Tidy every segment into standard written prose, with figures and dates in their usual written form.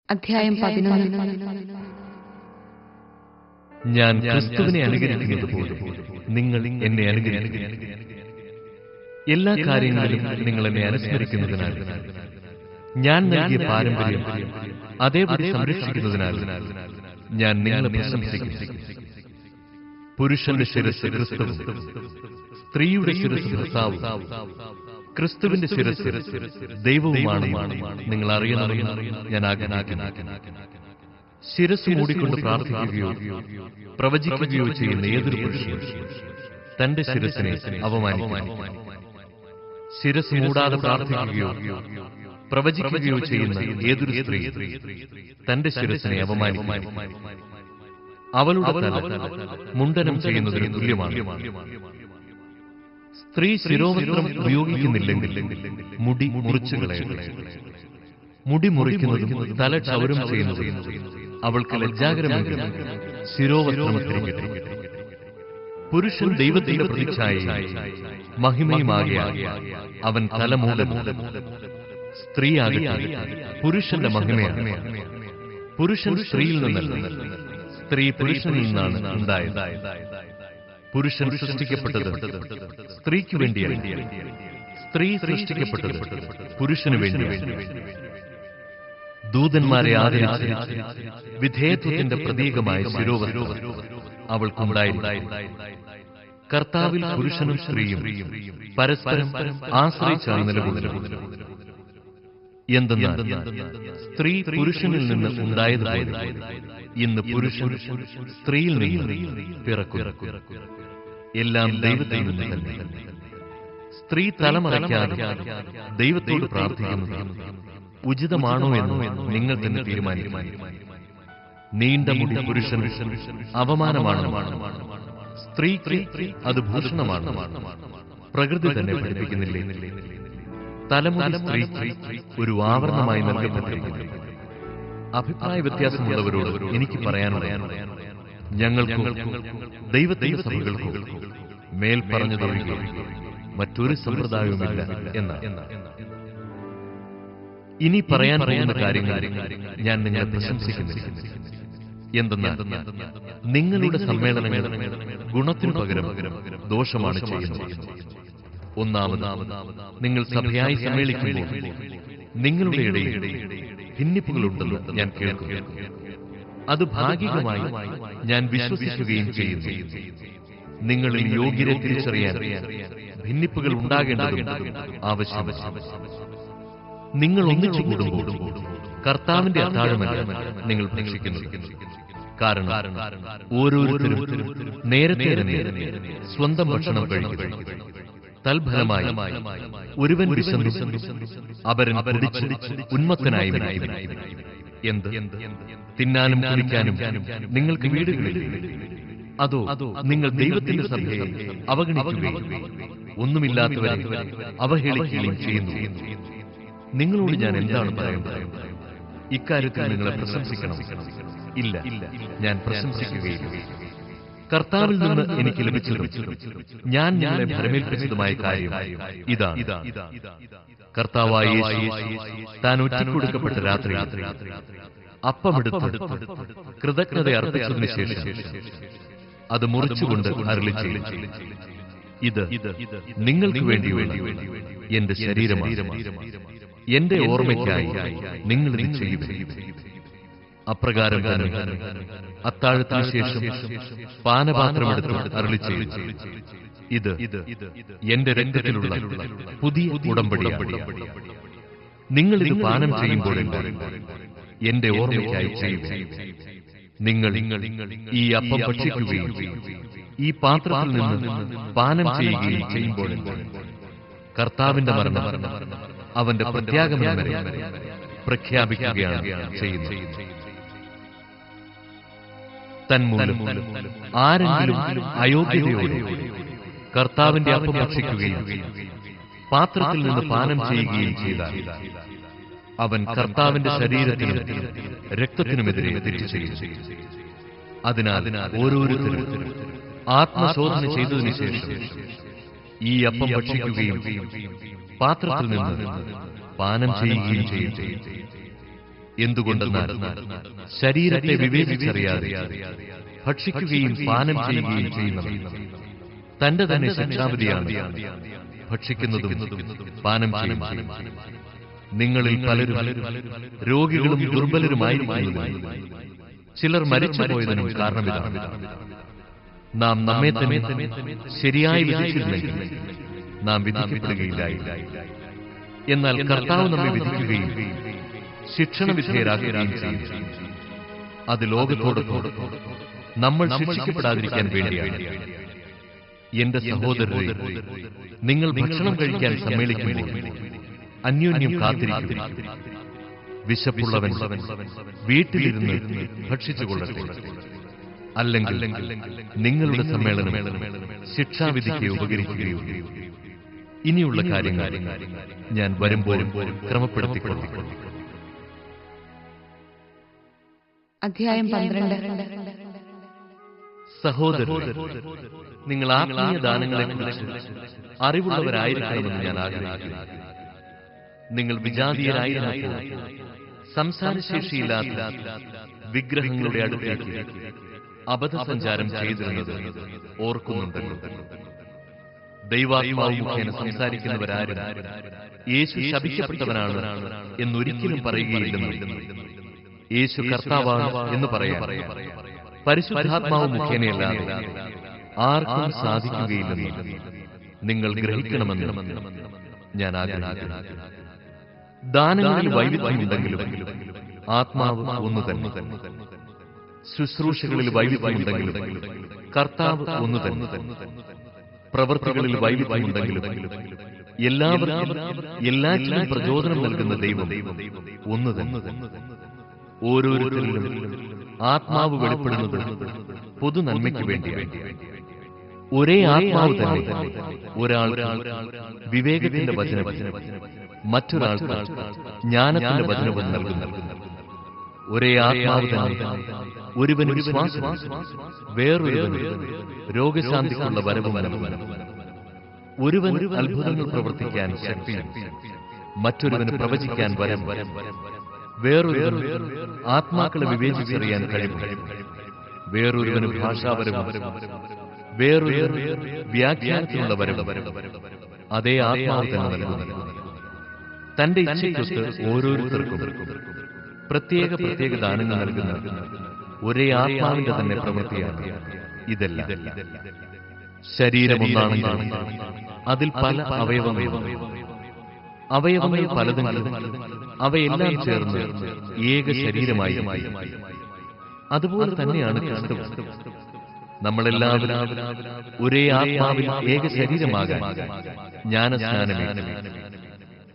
അധ്യായം 11. ഞാൻ ക്രിസ്തുവിനെ അനുകരിക്കുന്നത് പോലെ നിങ്ങൾ എന്നെ അനുകരിക്കുക. എല്ലാ കാര്യങ്ങളിലും നിങ്ങൾ എന്നെ അനുസ്മരിക്കുന്നതിനാൽ, ഞാൻ നൽകിയ പാരമ്പര്യം അതേപടി സംരക്ഷിക്കുന്നതിനാൽ ഞാൻ നിങ്ങളെ പ്രശംസിക്കും. പുരുഷന്റെ ശിരസ് ക്രിസ്തുവും സ്ത്രീയുടെ ശിരസ് ഭർത്താവും ക്രിസ്തുവിന്റെ ശിരസ് ദൈവവുമാണ് നിങ്ങൾ അറിയണമെന്ന് ഞാൻ ആഗ്രഹിക്കുന്നു. ശിരസ് മൂടിക്കൊണ്ട് പ്രാർത്ഥിക്കുകയോ പ്രവചിക്കുകയോ ചെയ്യുന്ന ഏതൊരു പുരുഷനും തന്റെ ശിരസിനെ അവമാനിക്കുന്നു. ശിരസ് മൂടാതെ പ്രാർത്ഥിക്കുകയോ പ്രവചിക്കുകയോ ചെയ്യുന്ന ഏതൊരു സ്ത്രീ തന്റെ ശിരസിനെ അവമാനിക്കുന്നു. അവളുടെ തല മുണ്ഡനം ചെയ്യുന്നതിന് തുല്യമാണ്. സ്ത്രീ ശിരോവസ്ത്രം ഉപയോഗിക്കുന്നില്ലെങ്കിൽ മുടി മുറിച്ചുകളയും. മുടി മുറിക്കുന്നതും തല ക്ഷൗരം ചെയ്യുന്നതും അവൾക്ക് ലജ്ജാകരമെങ്കിൽ ശിരോവസ്ത്രം തിരിഞ്ഞിട്ട്. പുരുഷൻ ദൈവത്തിന്റെ പ്രതിച്ഛായയും മഹിമയുമാകിയാൽ അവൻ തല മൂടുന്നു. സ്ത്രീയാകട്ടെ പുരുഷന്റെ മഹിമയാണ്. പുരുഷൻ സ്ത്രീയിൽ നിന്നല്ല, സ്ത്രീ പുരുഷനിൽ നിന്നാണ് ഉണ്ടായത്. പുരുഷൻ സൃഷ്ടിക്കപ്പെട്ടത് സ്ത്രീക്ക് വേണ്ടിയാണ്, സ്ത്രീ സൃഷ്ടിക്കപ്പെട്ടത് പുരുഷന് വേണ്ടിയാണ്. ദൂതന്മാരെ ആദരിച്ച് വിധേയത്വത്തിന്റെ പ്രതീകമായ ശിരോവസ്ത്രം അവൾക്കുണ്ടായിരുന്നു. കർത്താവിൽ പുരുഷനും സ്ത്രീയും പരസ്പരം ആശ്രയിച്ചാണ് നിലകൊള്ളുന്നത്. എന്തെന്നാൽ സ്ത്രീ പുരുഷനിൽ നിന്ന് ഉണ്ടായതുപോലെ ഇന്ന് പുരുഷൻ സ്ത്രീയിൽ നിന്ന് പിറക്കുന്നു. എല്ലാം ദൈവത്തിൽ നിന്ന് തന്നെ. സ്ത്രീ തലമറയ്ക്കാതെ ദൈവത്തോട് പ്രാർത്ഥിക്കുന്നത് ഉചിതമാണോ എന്ന് നിങ്ങൾ തന്നെ തീരുമാനിക്കും. നീണ്ട മുടി പുരുഷൻ അവമാനമാണ്, സ്ത്രീക്ക് അത് ഭൂഷണമാണ്. പ്രകൃതി തന്നെ പഠിപ്പിക്കുന്നില്ലേ? തലമുടി സ്ത്രീക്ക് ഒരു ആവരണമായി നൽകപ്പെട്ടിരിക്കുന്നു. അഭിപ്രായ വ്യത്യാസമുള്ളവരോട് എനിക്ക് പറയാനുള്ളത്, ഞങ്ങൾക്കോ ദൈവത്തിന്റെ സഭകൾക്കോ മേൽ പറഞ്ഞതൊഴികെ മറ്റൊരു സമ്പ്രദായവുമില്ല എന്നാണ്. ഇനി പറയാൻ പോകുന്ന കാര്യങ്ങൾ ഞാൻ നിങ്ങളെ പ്രശംസിക്കുന്നില്ല. എന്തെന്നാൽ നിങ്ങളുടെ സമ്മേളനങ്ങൾ ഗുണത്തിനു പകരം ദോഷമാണ് ചെയ്യുന്നത്. ഒന്നാമത്, നിങ്ങൾ സഭയായി സമ്മേളിക്കുമ്പോൾ നിങ്ങളുടെ ഇടയിൽ ഭിന്നിപ്പുകളുണ്ടെന്ന് ഞാൻ കേൾക്കുന്നു. അത് ഭാഗികമായി ഞാൻ വിശ്വസിക്കുകയും ചെയ്യുന്നു. നിങ്ങളിൽ യോഗ്യരെ തിരിച്ചറിയാൻ ഭിന്നിപ്പുകൾ ഉണ്ടാകേണ്ടതും ആവശ്യമാണ്. നിങ്ങൾ ഒന്നിച്ചു കൂടുമ്പോൾ കർത്താവിന്റെ അത്താഴമല്ല നിങ്ങൾ ഭക്ഷിക്കുന്നത്. കാരണം ഓരോരുത്തരും നേരത്തെ തന്നെ സ്വന്തം ഭക്ഷണം കഴിക്കുന്നു. തൽഫലമായി ഒരുവൻ വിശന്നു അപരൻ കുടിച്ച് ഉന്മത്തനായി വരും. എന്ത് തിന്നാനും കുടിക്കാനും നിങ്ങൾക്ക് വീടുകളിൽ? അതോ നിങ്ങൾ ദൈവത്തിന്റെ സഭയെ അവഗണിക്കുകയും ഒന്നുമില്ലാത്തവരെ അവഹേളിക്കുകയും ചെയ്യുന്നു? നിങ്ങളോട് ഞാൻ എന്താണ് പറയുന്നത്? ഇക്കാര്യത്തിൽ നിങ്ങളെ പ്രശംസിക്കണം? ഇല്ല, ഞാൻ പ്രശംസിക്കുകയില്ല. കർത്താവിൽ നിന്ന് എനിക്ക് ലഭിച്ചതും ഞാൻ നിങ്ങളെ ഭരമേൽപ്പിച്ചതുമായ കാര്യം ഇതാണ്. കർത്താവായ യേശു താൻ ഒറ്റിക്കൊടുക്കപ്പെട്ട രാത്രി അപ്പമെടുത്ത് കൃതജ്ഞത അർപ്പിച്ചതിനു ശേഷം അത് മുറിച്ചുകൊണ്ട് അരുളിച്ചെയ്തു, ഇത് നിങ്ങൾക്ക് വേണ്ടിയുള്ള എന്റെ ശരീരമാണ്. എന്റെ ഓർമ്മയ്ക്കായി നിങ്ങൾ ഇത് ചെയ്യുക. അപ്രകാരം തന്നെ അത്താഴത്തിനു ശേഷം പാനപാത്രമെടുത്ത് അരുളിച്ചെയ്തു, ഇത് എന്റെ രക്തത്തിലുള്ള പുതിയ ഉടമ്പടിയാണ്. നിങ്ങൾ ഇത് പാനം ചെയ്യുമ്പോഴെല്ലാം എന്റെ ഓർമ്മയ്ക്കായി ചെയ്യുക. നിങ്ങൾ ഈ അപ്പം ഭക്ഷിക്കുകയും ഈ പാത്രത്തിൽ നിന്ന് പാനം ചെയ്യുകയും ചെയ്യുമ്പോഴെല്ലാം കർത്താവിന്റെ മരണം അവന്റെ പ്രത്യാഗമനം വരെ പ്രഖ്യാപിക്കുകയാണ് ചെയ്യുന്നത്. തന്മൂലം ആരെങ്കിലും അയോഗ്യതയോടെ കർത്താവിന്റെ അപ്പം ഭക്ഷിക്കുകയും പാത്രത്തിൽ നിന്ന് പാനം ചെയ്യുകയും ചെയ്താൽ അവൻ കർത്താവിന്റെ ശരീരത്തിനും രക്തത്തിനുമെതിരെ തെറ്റ് ചെയ്യും. അതിനാൽ ഓരോരുത്തരും ആത്മശോധന ചെയ്തതിനു ശേഷം ഈ അപ്പം ഭക്ഷിക്കുകയും പാത്രത്തിൽ നിന്ന് പാനം ചെയ്യുകയും ചെയ്യും. എന്തുകൊണ്ടെന്നാൽ ശരീരത്തെ വിവേചിച്ചറിയാതെ ഭക്ഷിക്കുകയും പാനം ചെയ്യുകയും ചെയ്യുന്നവൻ തന്റെ തന്നെ ശിക്ഷാവിധിയാണ് ഭക്ഷിക്കുന്നതും പാനം ചെയ്യുന്നതും. നിങ്ങളിൽ പലരും രോഗികളും ദുർബലരുമായിരിക്കുന്നതിനും ചിലർ മരിച്ചുപോയതിനും കാരണമിതാണ്. നാം നമ്മെ തന്നെ ശരിയായി വിധിച്ചിരുന്നെങ്കിൽ നാം വിധിക്കപ്പെടുകയില്ലായിരുന്നു. എന്നാൽ കർത്താവ് നമ്മെ വിധിക്കുകയും ശിക്ഷണ വിധേയരാകുകയും ചെയ്യും. അത് ലോകത്തോടൊപ്പം നമ്മൾ ശിക്ഷിക്കപ്പെടാതിരിക്കാൻ വേണ്ടിയാണ്. എന്റെ സഹോദരരെ, നിങ്ങൾ ഭക്ഷണം കഴിക്കാൻ സമ്മേളിക്കുമ്പോൾ അന്യോന്യം കാത്തിരിക്കും. വിശപ്പുള്ളവൻ വീട്ടിലിരുന്ന് ഭക്ഷിച്ചുകൊള്ളട്ടെ. അല്ലെങ്കിൽ നിങ്ങളുടെ സമ്മേളനം ശിക്ഷാവിധിക്ക് ഉപകരിക്കുകയോ. ഇനിയുള്ള കാര്യങ്ങൾ ഞാൻ വരുമ്പോഴും ക്രമപ്പെടുത്തിക്കൊള്ളാം. അധ്യായം 12. സഹോദരരെ, നിങ്ങൾ ആത്മീയ ദാനങ്ങളെക്കുറിച്ച് അറിവുള്ളവരായിരിക്കണമെന്ന് ഞാൻ ആഗ്രഹിക്കുന്നു. നിങ്ങൾ വിജാതീയരായിരുന്നപ്പോൾ സംസാരശേഷിയില്ലാത്ത വിഗ്രഹങ്ങളുടെ അടുത്തേക്ക് അബദ്ധസഞ്ചാരം ചെയ്തിരുന്നത് ഓർക്കുന്നുണ്ടല്ലോ. ദൈവാത്മാവ് മുഖേന സംസാരിക്കുന്നവരാരും യേശു ശപിക്കപ്പെട്ടവനാണ് എന്നൊരിക്കലും പറയുകയില്ലെന്നും യേശു കർത്താവാണ് എന്ന് പറയാൻ പരിശുദ്ധാത്മാവ് മുഖേനയല്ലാതെ ആർക്കും സാധിക്കുകയില്ലെന്നും നിങ്ങൾ ഗ്രഹിക്കണമെന്ന് ഞാൻ ആഗ്രഹിക്കുന്നു. ദാനങ്ങളിൽ വൈവിധ്യമുണ്ടെങ്കിലും ആത്മാവ് ഒന്നു തന്നെ. ശുശ്രൂഷകളിൽ വൈവിധ്യമുണ്ടെങ്കിലും കർത്താവ് ഒന്നു തന്നെ. പ്രവൃത്തികളിൽ വൈവിധ്യമുണ്ടെങ്കിലും എല്ലാവർക്കും എല്ലാറ്റിനും പ്രചോദനം നൽകുന്ന ദൈവം ഒന്നു തന്നെ. ഓരോരുത്തരിലും ആത്മാവ് വെളിപ്പെടുന്നത് പൊതു നന്മയ്ക്ക് വേണ്ടിയാണ്. ഒരേ ആത്മാവ് തന്നെ ഒരാൾക്ക് വിവേകത്തിന്റെ വചനം, മറ്റൊരാൾക്ക് ജ്ഞാനത്തിന്റെ വചനവും നൽകുന്നു. ഒരേ ആത്മാവ് തന്നെ ഒരുവന് വിശ്വാസം, വേറൊരുവന് രോഗശാന്തിക്കുള്ള വരവും നൽകുന്നു. ഒരുവന് അത്ഭുതങ്ങൾ പ്രവർത്തിക്കാൻ ശക്തിയും, മറ്റൊരുവന് പ്രവചിക്കാൻ വരം, വേറൊരുവന് ആത്മാക്കളെ വിവേചിച്ചറിയാൻ കഴിവും, വേറൊരുവന് ഭാഷാപരവും, വേറൊരുവന് വ്യാഖ്യാനത്തിനുള്ള വരവും അതേ ആത്മാവ് തന്നെ നൽകുന്നു. തന്റെ ഇച്ഛയ്ക്കൊത്ത് ഓരോരുത്തർക്കും പ്രത്യേക പ്രത്യേക ദാനങ്ങൾ നൽകുന്ന ഒരേ ആത്മാവിന്റെ തന്നെ പ്രവൃത്തിയാണ് ഇതെല്ലാം. ശരീരമൊന്നാണെങ്കിൽ അതിൽ പല അവയവങ്ങളും, അവയവങ്ങൾ പലതെങ്കിലും അവയെല്ലാം ചേർന്ന് ഏക ശരീരമായി. അതുപോലെ തന്നെയാണ് ക്രിസ്തു. നമ്മളെല്ലാവരും ഒരേ ആത്മാവിൽ ഏക ശരീരമാകാൻ ജ്ഞാനസ്നാനമേറ്റു.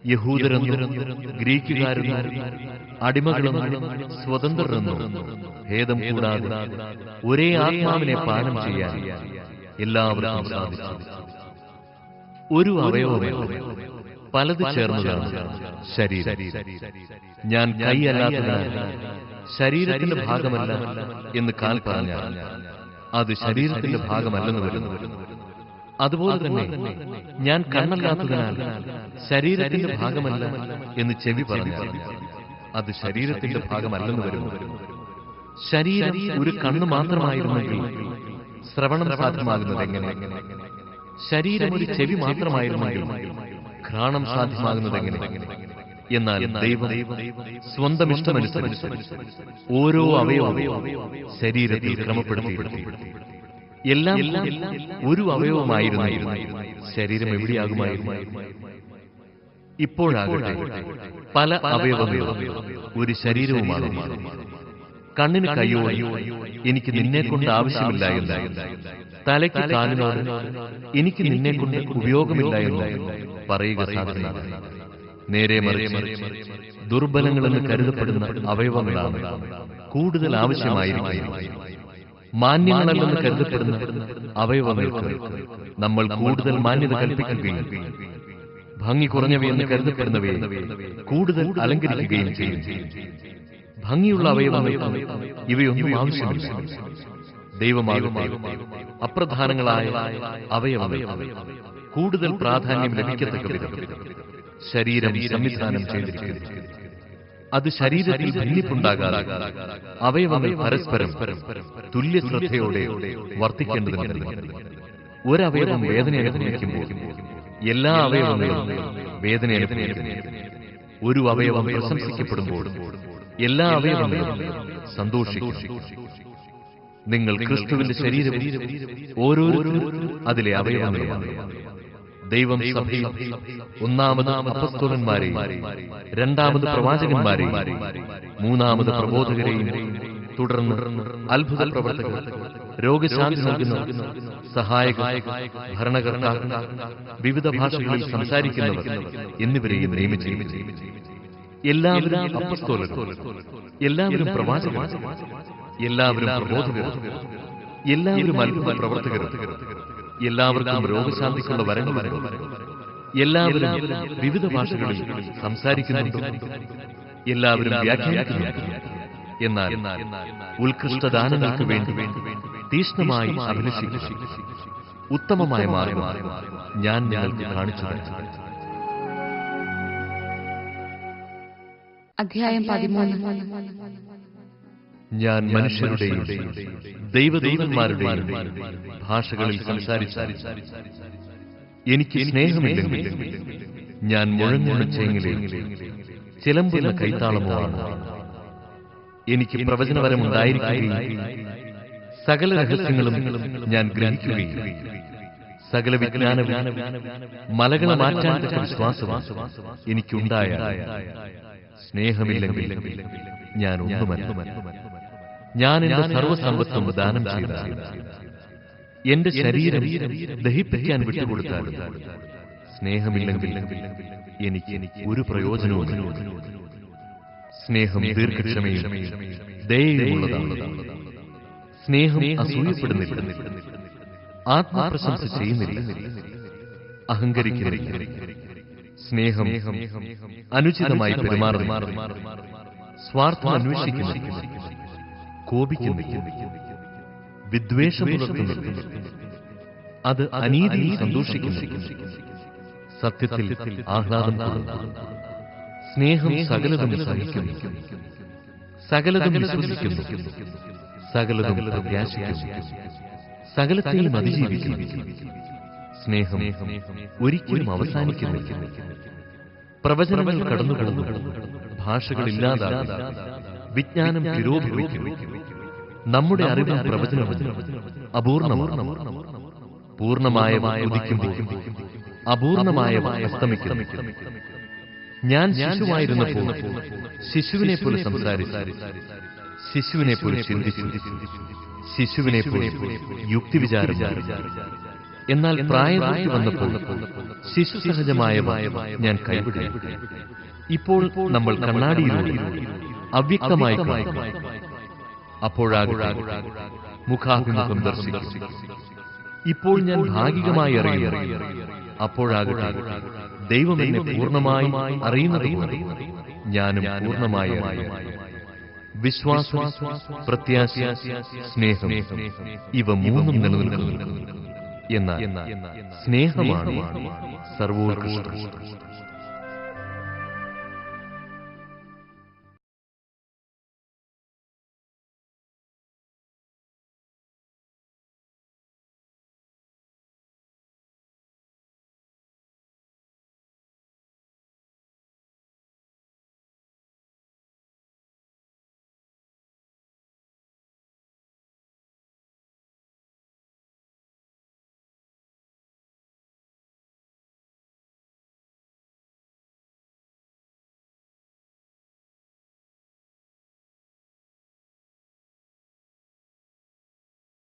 യഹൂദരെന്നും ഗ്രീക്കുകാരെന്നും അടിമകളെന്നും സ്വതന്ത്രരെന്നും ഭേദം കൂടാതെ ഒരേ ആത്മാവിനെ പാനം ചെയ്യാൻ എല്ലാവർക്കും സാധിച്ചു. ഒരു അവയവമേ പലത് ചേർന്നതാണ് ശരീരം. ഞാൻ കൈയല്ലാത്തതിനാൽ ശരീരത്തിന്റെ ഭാഗമല്ല എന്ന് കാൽ പറഞ്ഞാൽ അത് ശരീരത്തിന്റെ ഭാഗമല്ലെന്ന് വരുന്നു. അതുപോലെ തന്നെ ഞാൻ കണ്ണല്ലാത്തതിനാൽ ശരീരത്തിന്റെ ഭാഗമല്ല എന്ന് ചെവി പറഞ്ഞാൽ അത് ശരീരത്തിന്റെ ഭാഗമല്ലെന്ന് വരുന്നു. ശരീരം ഒരു കണ്ണ് മാത്രമായിരുന്നെങ്കിൽ ശ്രവണം സാധ്യമാകുന്നത് എങ്ങനെ? ശരീരം ഒരു ചെവി മാത്രമായിരുന്നെങ്കിൽ ഘ്രാണം സാധ്യമാകുന്നത് എങ്ങനെ? എന്നാൽ ദൈവം സ്വന്തം ഇഷ്ടമനുസരിച്ച് ഓരോ അവയവവും ശരീരത്തിൽ ക്രമപ്പെടുത്തി. എല്ലാം ഒരു അവയവമായിരുന്നു ശരീരം എവിടെയാകുമായിരുന്നു? ഇപ്പോഴാകട്ടെ പല അവയവങ്ങളും ഒരു ശരീരവുമാണ്. കണ്ണിന് കൈയോട് എനിക്ക് നിന്നെക്കൊണ്ട് ആവശ്യമില്ല എന്ന്, തലയ്ക്ക് കാലിനോട് എനിക്ക് നിന്നെക്കൊണ്ട് ഉപയോഗമില്ല എന്ന് പറയുക സാധ്യമല്ല. നേരെ മറിച്ച് ദുർബലങ്ങളെന്ന് കരുതപ്പെടുന്ന അവയവങ്ങളാണ് കൂടുതൽ ആവശ്യമായിരിക്കുന്നത്. മാന്യങ്ങളല്ലെന്ന് കരുതപ്പെടുന്ന അവയവങ്ങൾക്ക് നമ്മൾ കൂടുതൽ മാന്യത കൽപ്പിക്കുകയും ഭംഗി കുറഞ്ഞവയെന്ന് കരുതപ്പെടുന്നവയെ കൂടുതൽ അലങ്കരിക്കുകയും ചെയ്യും. ഭംഗിയുള്ള അവയവങ്ങൾക്ക് ഇവയൊന്നും ആവശ്യമില്ല. ദൈവമാകട്ടെ അപ്രധാനങ്ങളായ അവയവങ്ങൾ കൂടുതൽ പ്രാധാന്യം ലഭിക്കത്തക്ക വിധം ശരീരം സംവിധാനം ചെയ്തിരിക്കുന്നു. അത് ശരീരത്തിൽ ഭിന്നിപ്പുണ്ടാകാതെ അവയവങ്ങൾ പരസ്പരം തുല്യ ശ്രദ്ധയോടെ വർത്തിക്കേണ്ടതിന് ഒരവയവം വേദന അനുഭവിക്കുമ്പോൾ എല്ലാ അവയവങ്ങളും വേദന അനുഭവിക്കുന്നു. ഒരു അവയവം പ്രശംസിക്കപ്പെടുമ്പോൾ എല്ലാ അവയവങ്ങളും സന്തോഷിക്കും. നിങ്ങൾ ക്രിസ്തുവിന്റെ ശരീരവും ഓരോരുത്തരും അതിലെ അവയവങ്ങളുമാണ്. ദൈവം സഭയിൽ ഒന്നാമത് അപ്പസ്തോലന്മാരെയും രണ്ടാമത് പ്രവാചകന്മാരെയും മൂന്നാമത് പ്രബോധകരെയും തുടർന്ന് അത്ഭുത പ്രവർത്തകർ, രോഗശാന്തി നൽകുന്ന സഹായകർ, ഭരണകർത്താക്കൾ, വിവിധ ഭാഷകളിൽ സംസാരിക്കുന്നവർ എന്നിവരെയും നിയമിച്ചിരിക്കുന്നു. എല്ലാവരും അപ്പസ്തോലർ, എല്ലാവരും പ്രവാചകർ, എല്ലാവരും പ്രബോധകർ, എല്ലാവരും അത്ഭുത പ്രവർത്തകർ, എല്ലാവർക്കും രോഗശാന്തിക്കുള്ള വരങ്ങളുണ്ട്, എല്ലാവരും വിവിധ ഭാഷകളിൽ സംസാരിക്കുന്നുണ്ട്, എല്ലാവരും വ്യാഖ്യാനിക്കുന്നുണ്ട്. എന്നാൽ ഉത്കൃഷ്ടദാനങ്ങൾക്ക് വേണ്ടി തീഷ്ണമായി അഭിലഷിക്കും. ഉത്തമമായ മാർഗം ഞാൻ നിങ്ങൾക്ക് കാണിച്ചു തരാം. അധ്യായം 13. ഞാൻ മനുഷ്യരുടെയും ദൈവദൂതന്മാരുടെയും ഭാഷകളിൽ സംസാരിച്ചാൽ എനിക്ക് സ്നേഹമില്ലെങ്കിൽ ഞാൻ മുഴങ്ങുന്ന ചേങ്ങിലെ ചിലമ്പുന്ന കൈത്താളമോ ആണ്. എനിക്ക് പ്രവചനപരമുണ്ടായിരിക്കുകയും സകല രഹസ്യങ്ങളും ഞാൻ ഗ്രഹിക്കുകയും സകല വിജ്ഞാനവും മലകളെ മാറ്റാൻ വിശ്വാസവും എനിക്കുണ്ടായ സ്നേഹമില്ലെങ്കിൽ ഞാൻ ഒന്നുമല്ല. ഞാൻ എന്റെ സർവ്വസമ്പത്തും ദാനം ചെയ്താൽ, എന്റെ ശരീരം ദഹിപ്പിക്കാൻ വിട്ടുകൊടുത്താലും സ്നേഹമില്ലെങ്കിൽ എനിക്ക് ഒരു പ്രയോജനവുമില്ല. സ്നേഹം ദീർഘക്ഷമയും ദയയുമുള്ളതാണ്. സ്നേഹം അസൂയപ്പെടുന്നില്ല, ആത്മപ്രശംസ ചെയ്യുന്നില്ല, അഹങ്കരിക്കുന്നില്ല. സ്നേഹം അനുചിതമായി പെരുമാറുന്നില്ല, സ്വാർത്ഥം അന്വേഷിക്കുന്നില്ല, കോപിക്കുന്നില്ല, വിദ്വേഷം പുലർത്തുന്നില്ല, അത് അനീതിയിൽ സന്തോഷിക്കുന്നില്ല, സത്യത്തിൽ ആഹ്ലാദം കൊള്ളുന്നു. സ്നേഹം സകലതും സഹിക്കുന്നു, സകലതും വിശ്വസിക്കുന്നു, സകലതും പ്രത്യാശിക്കുന്നു, സകലത്തെയും അതിജീവിക്കുന്നു. സ്നേഹം ഒരിക്കലും അവസാനിക്കുന്നില്ല. പ്രവചനങ്ങൾ കടന്നുകളഞ്ഞു, ഭാഷകളില്ലാതാകും, വിജ്ഞാനം തിരോഭിക്കുന്നു. നമ്മുടെ അറിവും പ്രവചനവും അപൂർണമാണ്. പൂർണ്ണമായവ ഉദിക്കുമ്പോൾ അപൂർണമായവ അസ്തമിക്കുന്നു. ഞാൻ ശിശുവായിരുന്നപ്പോൾ ശിശുവിനെ പോലെ സംസാരിച്ചു, ശിശുവിനെ പോലെ ചിന്തിച്ചു, ശിശുവിനെ പോലെ യുക്തിവിചാരം. എന്നാൽ പ്രായപൂർത്തി വന്നപ്പോൾ ശിശു സഹജമായവ ഞാൻ കൈവിടും. ഇപ്പോൾ നമ്മൾ കണ്ണാടിയിലൂടെ അവ്യക്തമായി കാണും, അപ്പോഴാകട്ടെ മുഖാഭിമുഖം ദർശിക്കും. ഇപ്പോൾ ഞാൻ ഭാഗികമായി അറിയും, അപ്പോഴാകട്ടെ ദൈവം എന്നെ പൂർണ്ണമായി അറിയുന്നതുപോലെ ഞാനും പൂർണ്ണമായി അറിയും. വിശ്വാസം, പ്രത്യാശ, സ്നേഹം ഇവ മൂന്നും നിലനിൽക്കുന്നു. എന്നാൽ സ്നേഹമാണ് സർവോത്കൃഷ്ടം.